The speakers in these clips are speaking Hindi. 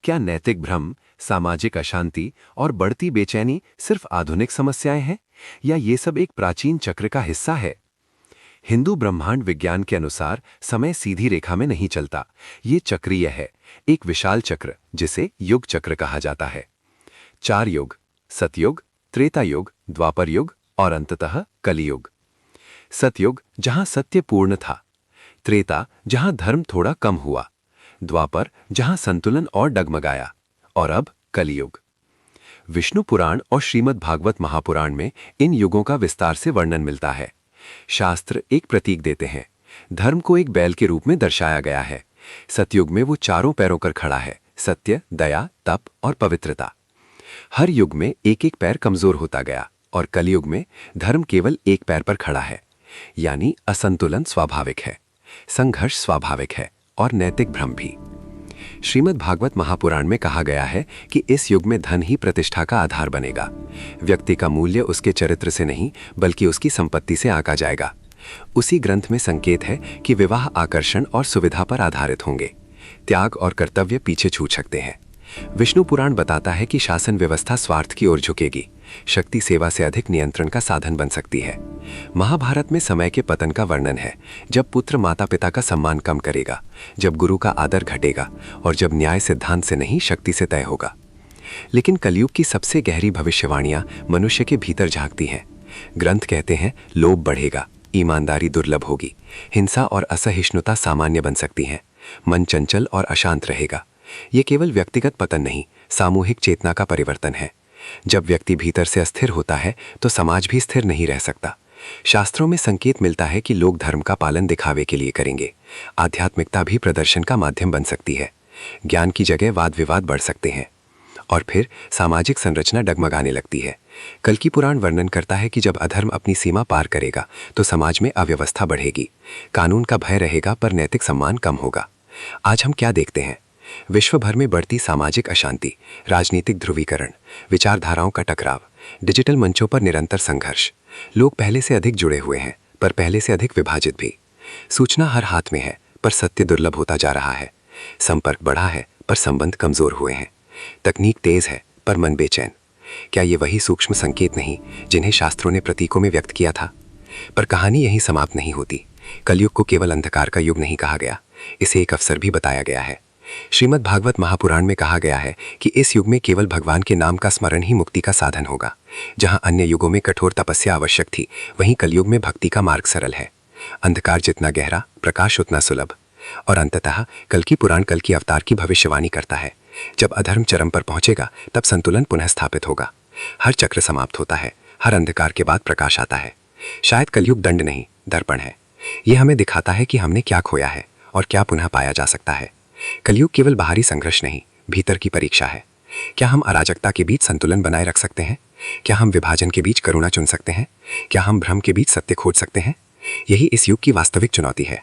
क्या नैतिक भ्रम, सामाजिक अशांति और बढ़ती बेचैनी सिर्फ आधुनिक समस्याएं हैं, या ये सब एक प्राचीन चक्र का हिस्सा है? हिंदू ब्रह्मांड विज्ञान के अनुसार समय सीधी रेखा में नहीं चलता, ये चक्रीय है, एक विशाल चक्र जिसे युग चक्र कहा जाता है। 4 युग, सतयुग, त्रेता युग, द्वापर युग और अंततः कलियुग। सतयुग जहां सत्य पूर्ण था, त्रेता जहां धर्म थोड़ा कम हुआ, द्वापर जहां संतुलन और डगमगाया, और अब कलियुग। विष्णु पुराण और श्रीमद् भागवत महापुराण में इन युगों का विस्तार से वर्णन मिलता है। शास्त्र एक प्रतीक देते हैं। धर्म को एक बैल के रूप में दर्शाया गया है। सतयुग में वो चारों पैरों पर खड़ा है, सत्य, दया, तप और पवित्रता। हर युग में एक एक पैर कमजोर होता गया और कलयुग में धर्म केवल एक पैर पर खड़ा है। यानी असंतुलन स्वाभाविक है, संघर्ष स्वाभाविक है और नैतिक भ्रम भी। श्रीमद् भागवत महापुराण में कहा गया है कि इस युग में धन ही प्रतिष्ठा का आधार बनेगा। व्यक्ति का मूल्य उसके चरित्र से नहीं बल्कि उसकी संपत्ति से आंका जाएगा। उसी ग्रंथ में संकेत है कि विवाह आकर्षण और सुविधा पर आधारित होंगे, त्याग और कर्तव्य पीछे छूट सकते हैं। विष्णु पुराण बताता है कि शासन व्यवस्था स्वार्थ की ओर झुकेगी, शक्ति सेवा से अधिक नियंत्रण का साधन बन सकती है। महाभारत में समय के पतन का वर्णन है, जब पुत्र माता पिता का सम्मान कम करेगा, जब गुरु का आदर घटेगा और जब न्याय सिद्धांत से नहीं शक्ति से तय होगा। लेकिन कलयुग की सबसे गहरी भविष्यवाणियां मनुष्य के भीतर झांकती हैं। ग्रंथ कहते हैं लोभ बढ़ेगा, ईमानदारी दुर्लभ होगी, हिंसा और असहिष्णुता सामान्य बन सकती हैं, मन चंचल और अशांत रहेगा। ये केवल व्यक्तिगत पतन नहीं, सामूहिक चेतना का परिवर्तन है। जब व्यक्ति भीतर से अस्थिर होता है तो समाज भी स्थिर नहीं रह सकता। शास्त्रों में संकेत मिलता है कि लोग धर्म का पालन दिखावे के लिए करेंगे। आध्यात्मिकता भी प्रदर्शन का माध्यम बन सकती है। ज्ञान की जगह वाद विवाद बढ़ सकते हैं और फिर सामाजिक संरचना डगमगाने लगती है। कल्कि पुराण वर्णन करता है कि जब अधर्म अपनी सीमा पार करेगा तो समाज में अव्यवस्था बढ़ेगी। कानून का भय रहेगा पर नैतिक सम्मान कम होगा। आज हम क्या देखते हैं? विश्व भर में बढ़ती सामाजिक अशांति, राजनीतिक ध्रुवीकरण, विचारधाराओं का टकराव, डिजिटल मंचों पर निरंतर संघर्ष। लोग पहले से अधिक जुड़े हुए हैं पर पहले से अधिक विभाजित भी। सूचना हर हाथ में है पर सत्य दुर्लभ होता जा रहा है। संपर्क बढ़ा है पर संबंध कमजोर हुए हैं। तकनीक तेज है पर मन बेचैन। क्या ये वही सूक्ष्म संकेत नहीं जिन्हें शास्त्रों ने प्रतीकों में व्यक्त किया था? पर कहानी यहीं समाप्त नहीं होती। कलयुग को केवल अंधकार का युग नहीं कहा गया, इसे एक अवसर भी बताया गया है। श्रीमद् भागवत महापुराण में कहा गया है कि इस युग में केवल भगवान के नाम का स्मरण ही मुक्ति का साधन होगा। जहां अन्य युगों में कठोर तपस्या आवश्यक थी, वहीं कलयुग में भक्ति का मार्ग सरल है। अंधकार जितना गहरा, प्रकाश उतना सुलभ। और अंततः कल्कि पुराण कल की अवतार की भविष्यवाणी करता है। जब अधर्म चरम पर पहुंचेगा तब संतुलन पुनः स्थापित होगा। हर चक्र समाप्त होता है, हर अंधकार के बाद प्रकाश आता है। शायद कलयुग दंड नहीं, दर्पण है। यह हमें दिखाता है कि हमने क्या खोया है और क्या पुनः पाया जा सकता है। कलयुग केवल बाहरी संघर्ष नहीं, भीतर की परीक्षा है। क्या हम अराजकता के बीच संतुलन बनाए रख सकते हैं? क्या हम विभाजन के बीच करुणा चुन सकते हैं? क्या हम भ्रम के बीच सत्य खोज सकते हैं? यही इस युग की वास्तविक चुनौती है।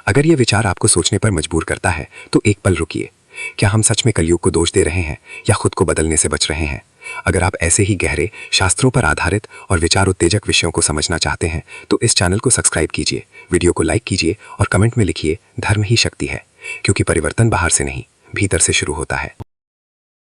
अगर यह विचार आपको सोचने पर मजबूर करता है तो एक पल रुकिए। क्या हम सच में कलयुग को दोष दे रहे हैं या खुद को बदलने से बच रहे हैं? अगर आप ऐसे ही गहरे, शास्त्रों पर आधारित और विचार उत्तेजक विषयों को समझना चाहते हैं तो इस चैनल को सब्सक्राइब कीजिए, वीडियो को लाइक कीजिए और कमेंट में लिखिए धर्म ही शक्ति है, क्योंकि परिवर्तन बाहर से नहीं, भीतर से शुरू होता है।